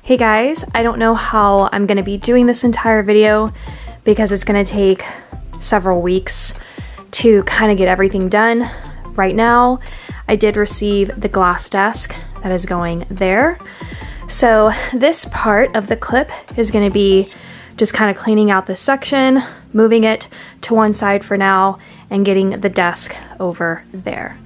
Hey guys, I don't know how I'm gonna be doing this entire video because it's gonna take several weeks to kind of get everything done. Right now, I did receive the glass desk that is going there. So this part of the clip is gonna be just kind of cleaning out this section, moving it to one side for now, and getting the desk over there.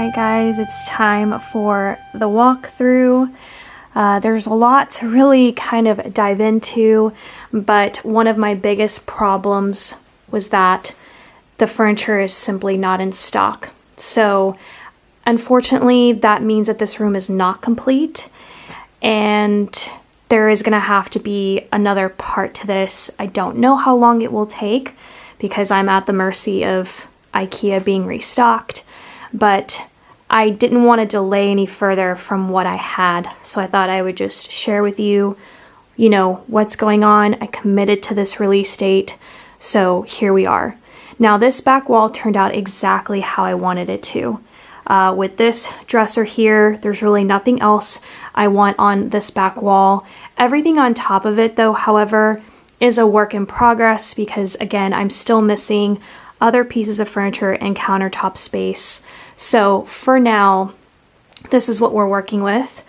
Alright guys, it's time for the walkthrough. There's a lot to really kind of dive into, but one of my biggest problems was that the furniture is simply not in stock. So unfortunately, that means that this room is not complete, and there is going to have to be another part to this. I don't know how long it will take because I'm at the mercy of IKEA being restocked, but I didn't want to delay any further from what I had, so I thought I would just share with you, what's going on. I committed to this release date, so here we are. Now this back wall turned out exactly how I wanted it to. With this dresser here, there's really nothing else I want on this back wall. Everything on top of it though, however, is a work in progress because again, I'm still missing other pieces of furniture and countertop space. So for now, this is what we're working with.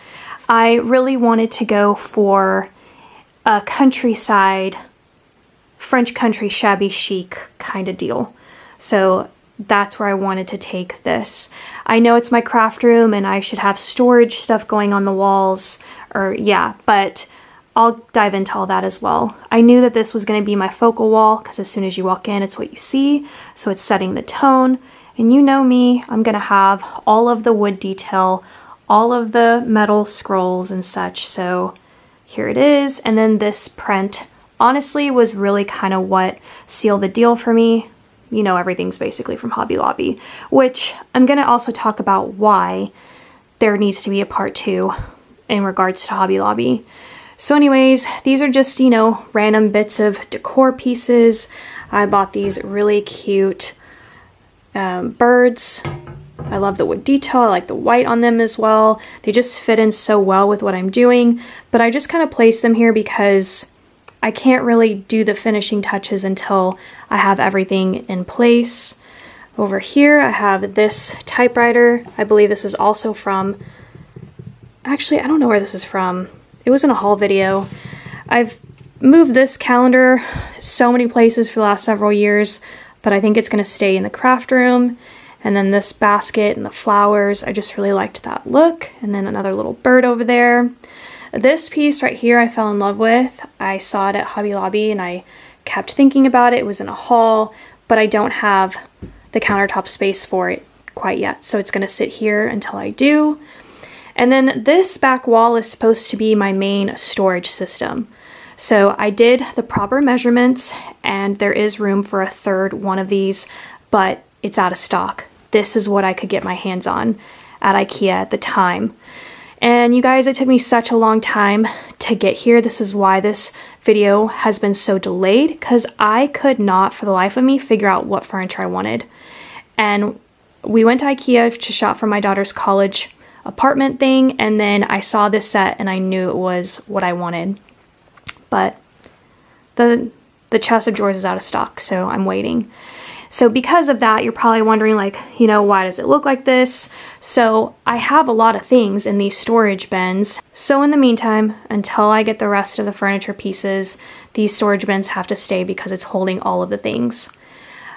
I really wanted to go for a countryside, French country shabby chic kind of deal. So that's where I wanted to take this. I know it's my craft room and I should have storage stuff going on the walls, but I'll dive into all that as well. I knew that this was going to be my focal wall because as soon as you walk in, it's what you see. So it's setting the tone. And you know me, I'm going to have all of the wood detail, all of the metal scrolls and such. So here it is. And then this print honestly was really kind of what sealed the deal for me. Everything's basically from Hobby Lobby, which I'm going to also talk about why there needs to be a part 2 in regards to Hobby Lobby. So anyways, these are just, random bits of decor pieces. I bought these really cute birds. I love the wood detail. I like the white on them as well. They just fit in so well with what I'm doing, but I just kind of placed them here because I can't really do the finishing touches until I have everything in place. Over here, I have this typewriter. I believe this is also from, actually, I don't know where this is from. It was in a haul video. I've moved this calendar so many places for the last several years, but I think it's going to stay in the craft room. And then this basket and the flowers, I just really liked that look. And then another little bird over there. This piece right here I fell in love with. I saw it at Hobby Lobby and I kept thinking about it. It was in a haul, but I don't have the countertop space for it quite yet. So it's going to sit here until I do. And then this back wall is supposed to be my main storage system. So I did the proper measurements and there is room for a third one of these, but it's out of stock. This is what I could get my hands on at IKEA at the time. And you guys, it took me such a long time to get here. This is why this video has been so delayed, because I could not for the life of me figure out what furniture I wanted. And we went to IKEA to shop for my daughter's college apartment thing, and then I saw this set and I knew it was what I wanted. But the chest of drawers is out of stock, so I'm waiting. So because of that, you're probably wondering why does it look like this? So I have a lot of things in these storage bins. So in the meantime, until I get the rest of the furniture pieces, these storage bins have to stay because it's holding all of the things.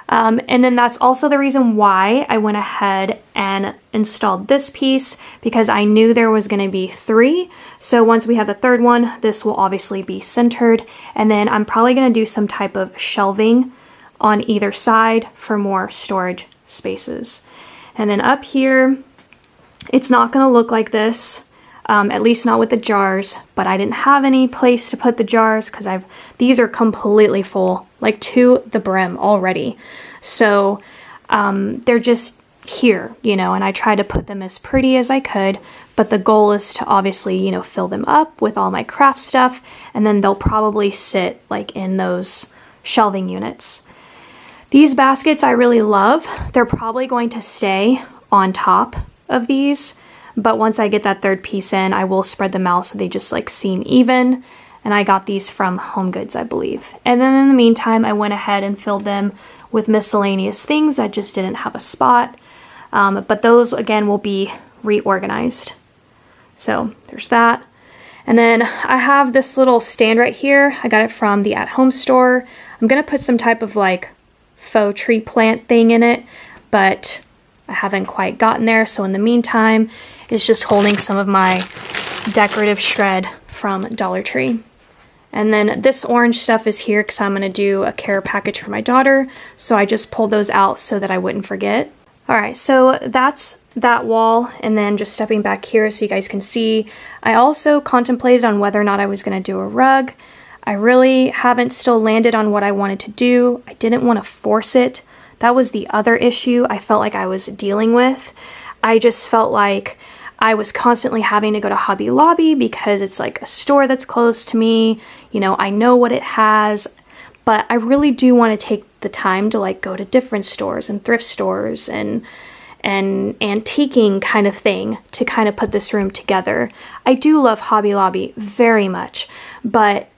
And then that's also the reason why I went ahead and installed this piece, because I knew there was going to be 3. So once we have the third one, this will obviously be centered. And then I'm probably going to do some type of shelving on either side for more storage spaces. And then up here, it's not going to look like this, at least not with the jars, but I didn't have any place to put the jars because these are completely full, like to the brim already. So they're just here, and I tried to put them as pretty as I could, but the goal is to obviously, fill them up with all my craft stuff, and then they'll probably sit like in those shelving units. These baskets I really love. They're probably going to stay on top of these, but once I get that third piece in, I will spread them out so they just seem even. And I got these from Home Goods, I believe. And then in the meantime, I went ahead and filled them with miscellaneous things that just didn't have a spot. But those, again, will be reorganized. So there's that. And then I have this little stand right here. I got it from the at-home store. I'm going to put some type of faux tree plant thing in it, but I haven't quite gotten there, so in the meantime, it's just holding some of my decorative shred from Dollar Tree. And then this orange stuff is here because I'm going to do a care package for my daughter, so I just pulled those out so that I wouldn't forget. Alright, so that's that wall, and then just stepping back here so you guys can see, I also contemplated on whether or not I was going to do a rug. I really haven't still landed on what I wanted to do. I didn't want to force it. That was the other issue I felt like I was dealing with. I just felt like I was constantly having to go to Hobby Lobby because it's like a store that's close to me. You know, I know what it has, but I really do want to take the time to like go to different stores and thrift stores and antiquing kind of thing to kind of put this room together. I do love Hobby Lobby very much, but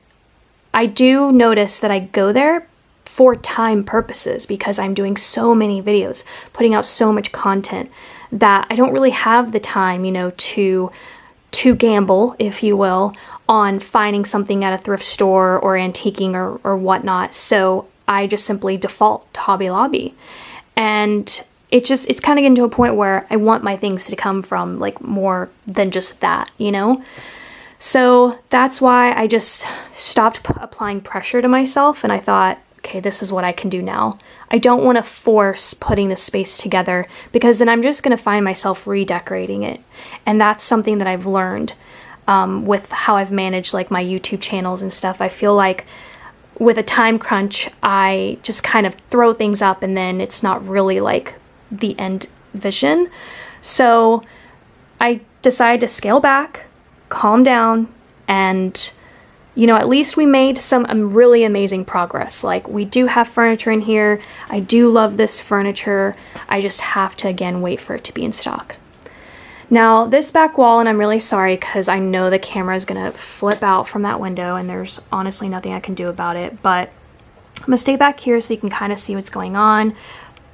I do notice that I go there for time purposes because I'm doing so many videos, putting out so much content that I don't really have the time, you know, to gamble, if you will, on finding something at a thrift store or antiquing or whatnot. So I just simply default to Hobby Lobby. And it's kind of getting to a point where I want my things to come from like more than just that, you know? So that's why I just stopped applying pressure to myself, and I thought, okay, this is what I can do now. I don't want to force putting this space together because then I'm just going to find myself redecorating it. And that's something that I've learned with how I've managed like my YouTube channels and stuff. I feel like with a time crunch, I just kind of throw things up and then it's not really like the end vision. So I decided to scale back, calm down, and you know, at least we made some really amazing progress. Like, we do have furniture in here. I do love this furniture. I just have to, again, wait for it to be in stock. Now, this back wall, and I'm really sorry because I know the camera is going to flip out from that window and there's honestly nothing I can do about it, but I'm going to stay back here so you can kind of see what's going on.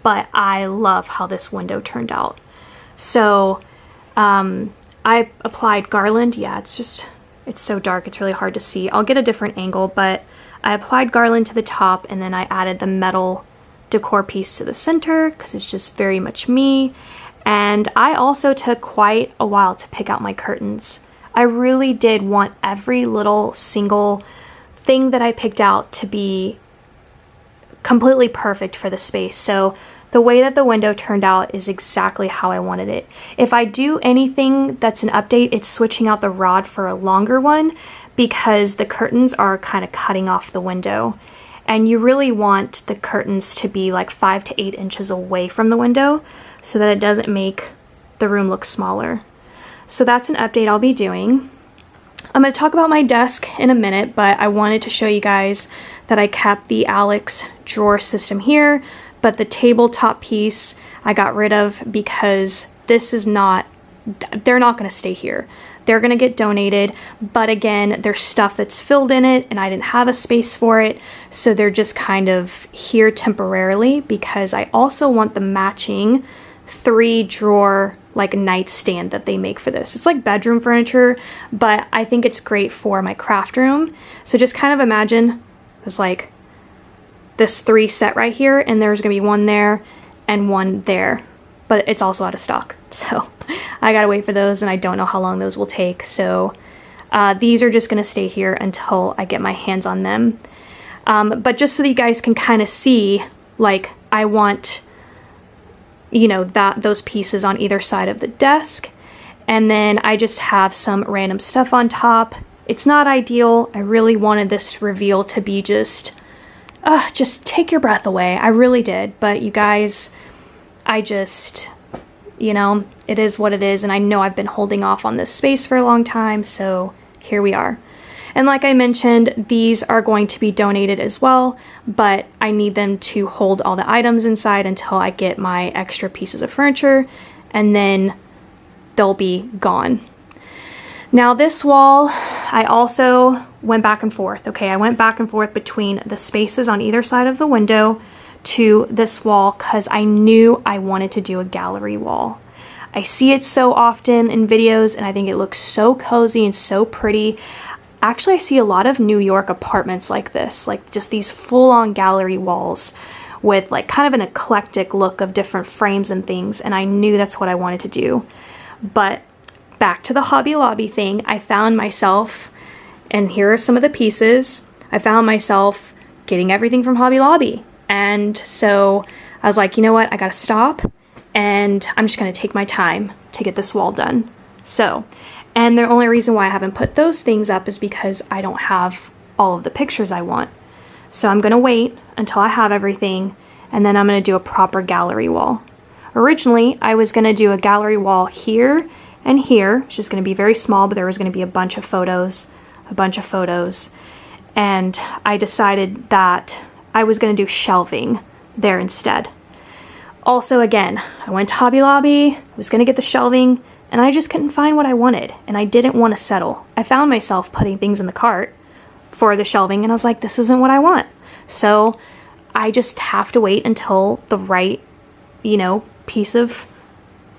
But I love how this window turned out. So, I applied garland. Yeah, it's so dark, it's really hard to see. I'll get a different angle, but I applied garland to the top and then I added the metal decor piece to the center because it's just very much me. And I also took quite a while to pick out my curtains. I really did want every little single thing that I picked out to be completely perfect for the space. So the way that the window turned out is exactly how I wanted it. If I do anything that's an update, it's switching out the rod for a longer one because the curtains are kind of cutting off the window. And you really want the curtains to be like 5 to 8 inches away from the window so that it doesn't make the room look smaller. So that's an update I'll be doing. I'm going to talk about my desk in a minute, but I wanted to show you guys that I kept the Alex drawer system here. But the tabletop piece I got rid of because this is not, they're not going to stay here. They're going to get donated, but again, there's stuff that's filled in it and I didn't have a space for it, so they're just kind of here temporarily because I also want the matching 3-drawer like nightstand that they make for this. It's like bedroom furniture, but I think it's great for my craft room. So just kind of imagine it's like this 3 set right here, and there's gonna be one there and one there, but it's also out of stock, so I gotta wait for those and I don't know how long those will take. So these are just gonna stay here until I get my hands on them, but just so that you guys can kind of see, like, I want, you know, those pieces on either side of the desk, and then I just have some random stuff on top. It's not ideal. I really wanted this reveal to be just take your breath away. I really did. But you guys, I just, you know, it is what it is. And I know I've been holding off on this space for a long time. So here we are. And like I mentioned, these are going to be donated as well, but I need them to hold all the items inside until I get my extra pieces of furniture, and then they'll be gone. Now this wall, I also went back and forth. Okay, I went back and forth between the spaces on either side of the window to this wall because I knew I wanted to do a gallery wall. I see it so often in videos and I think it looks so cozy and so pretty. Actually, I see a lot of New York apartments like this, like just these full-on gallery walls with like kind of an eclectic look of different frames and things, and I knew that's what I wanted to do. But back to the Hobby Lobby thing, I found myself, and here are some of the pieces, I found myself getting everything from Hobby Lobby. And so I was like, you know what, I gotta stop, and I'm just gonna take my time to get this wall done. So, and the only reason why I haven't put those things up is because I don't have all of the pictures I want. So I'm gonna wait until I have everything, and then I'm gonna do a proper gallery wall. Originally, I was gonna do a gallery wall here and here, which is gonna be very small, but there was gonna be a bunch of photos, and I decided that I was gonna do shelving there instead. Also, again, I went to Hobby Lobby, was gonna get the shelving, and I just couldn't find what I wanted, and I didn't want to settle. I found myself putting things in the cart for the shelving, and I was like, this isn't what I want. So I just have to wait until the right, you know, piece of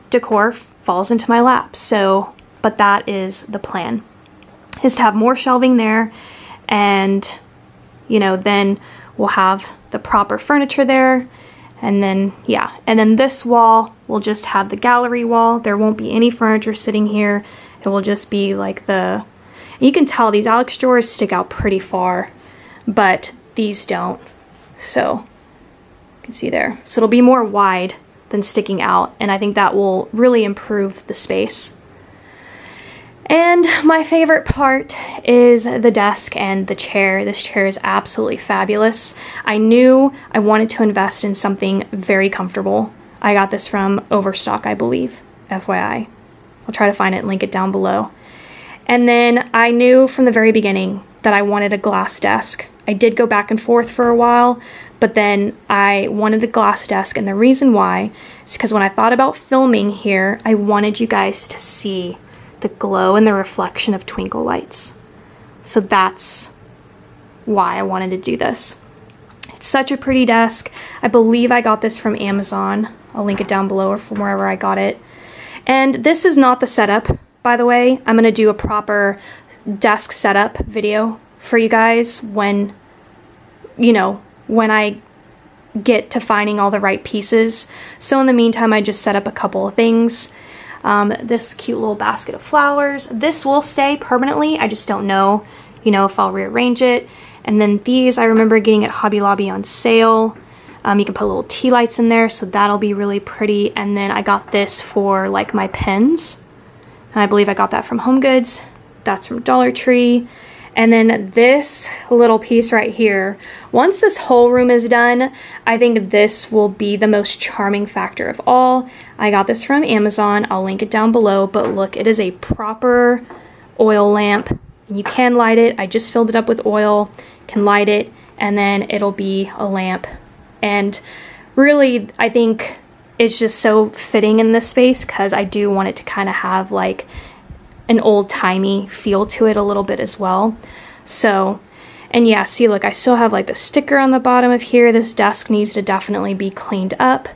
decor falls into my lap. So, but that is the plan, is to have more shelving there, and, you know, then we'll have the proper furniture there. And then, yeah, and then this wall will just have the gallery wall. There won't be any furniture sitting here. It will just be like the, you can tell these Alex drawers stick out pretty far, but these don't. So you can see there. So it'll be more wide than sticking out, and I think that will really improve the space. And my favorite part is the desk and the chair. This chair is absolutely fabulous. I knew I wanted to invest in something very comfortable. I got this from Overstock, I believe, FYI. I'll try to find it and link it down below. And then I knew from the very beginning that I wanted a glass desk. I did go back and forth for a while, but then I wanted a glass desk, and the reason why is because when I thought about filming here, I wanted you guys to see the glow and the reflection of twinkle lights. So that's why I wanted to do this. It's such a pretty desk. I believe I got this from Amazon. I'll link it down below, or from wherever I got it. And this is not the setup, by the way. I'm gonna do a proper desk setup video for you guys when, you know, when I get to finding all the right pieces. So in the meantime, I just set up a couple of things. This cute little basket of flowers. This will stay permanently. I just don't know, you know, if I'll rearrange it. And then these I remember getting at Hobby Lobby on sale. You can put little tea lights in there, so that'll be really pretty. And then I got this for like my pens. And I believe I got that from Home Goods. That's from Dollar Tree. And then this little piece right here, once this whole room is done, I think this will be the most charming factor of all. I got this from Amazon. I'll link it down below, but look, it is a proper oil lamp. You can light it. I just filled it up with oil, can light it, and then it'll be a lamp. And really, I think it's just so fitting in this space because I do want it to kind of have like an old-timey feel to it a little bit as well. So, and yeah, see, look, I still have like the sticker on the bottom of here. This desk needs to definitely be cleaned up,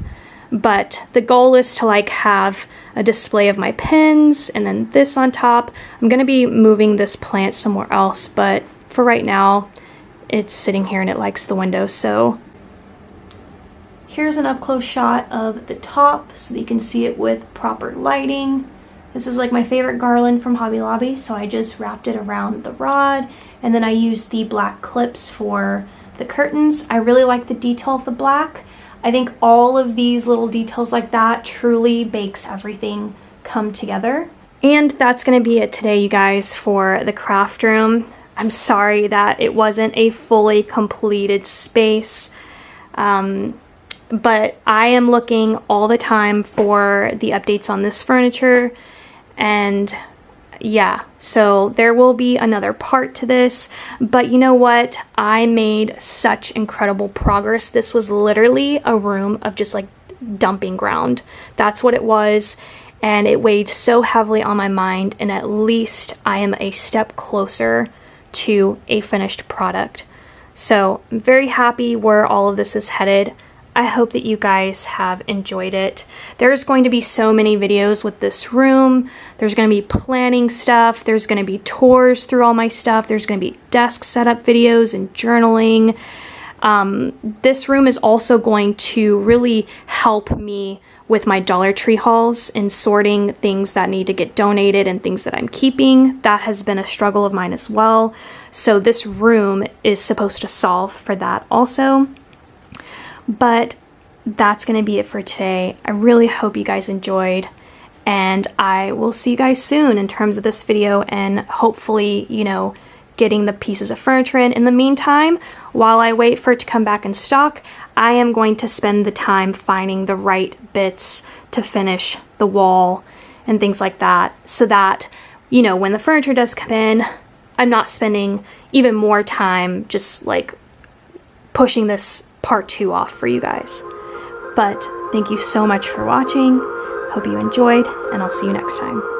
but the goal is to like have a display of my pens, and then this on top. I'm gonna be moving this plant somewhere else, but for right now it's sitting here and it likes the window. So here's an up-close shot of the top so that you can see it with proper lighting. This is like my favorite garland from Hobby Lobby, so I just wrapped it around the rod, and then I used the black clips for the curtains. I really like the detail of the black. I think all of these little details like that truly makes everything come together. And that's gonna be it today, you guys, for the craft room. I'm sorry that it wasn't a fully completed space, but I am looking all the time for the updates on this furniture. And yeah, so there will be another part to this, but you know what? I made such incredible progress. This was literally a room of just like dumping ground. That's what it was, and it weighed so heavily on my mind, and at least I am a step closer to a finished product. So I'm very happy where all of this is headed. I hope that you guys have enjoyed it. There's going to be so many videos with this room. There's going to be planning stuff. There's going to be tours through all my stuff. There's going to be desk setup videos and journaling. This room is also going to really help me with my Dollar Tree hauls and sorting things that need to get donated and things that I'm keeping. That has been a struggle of mine as well. So this room is supposed to solve for that also. But that's going to be it for today. I really hope you guys enjoyed, and I will see you guys soon in terms of this video and hopefully, you know, getting the pieces of furniture in. In the meantime, while I wait for it to come back in stock, I am going to spend the time finding the right bits to finish the wall and things like that, so that, you know, when the furniture does come in, I'm not spending even more time just like pushing this part 2 off for you guys. But thank you so much for watching. Hope you enjoyed, and I'll see you next time.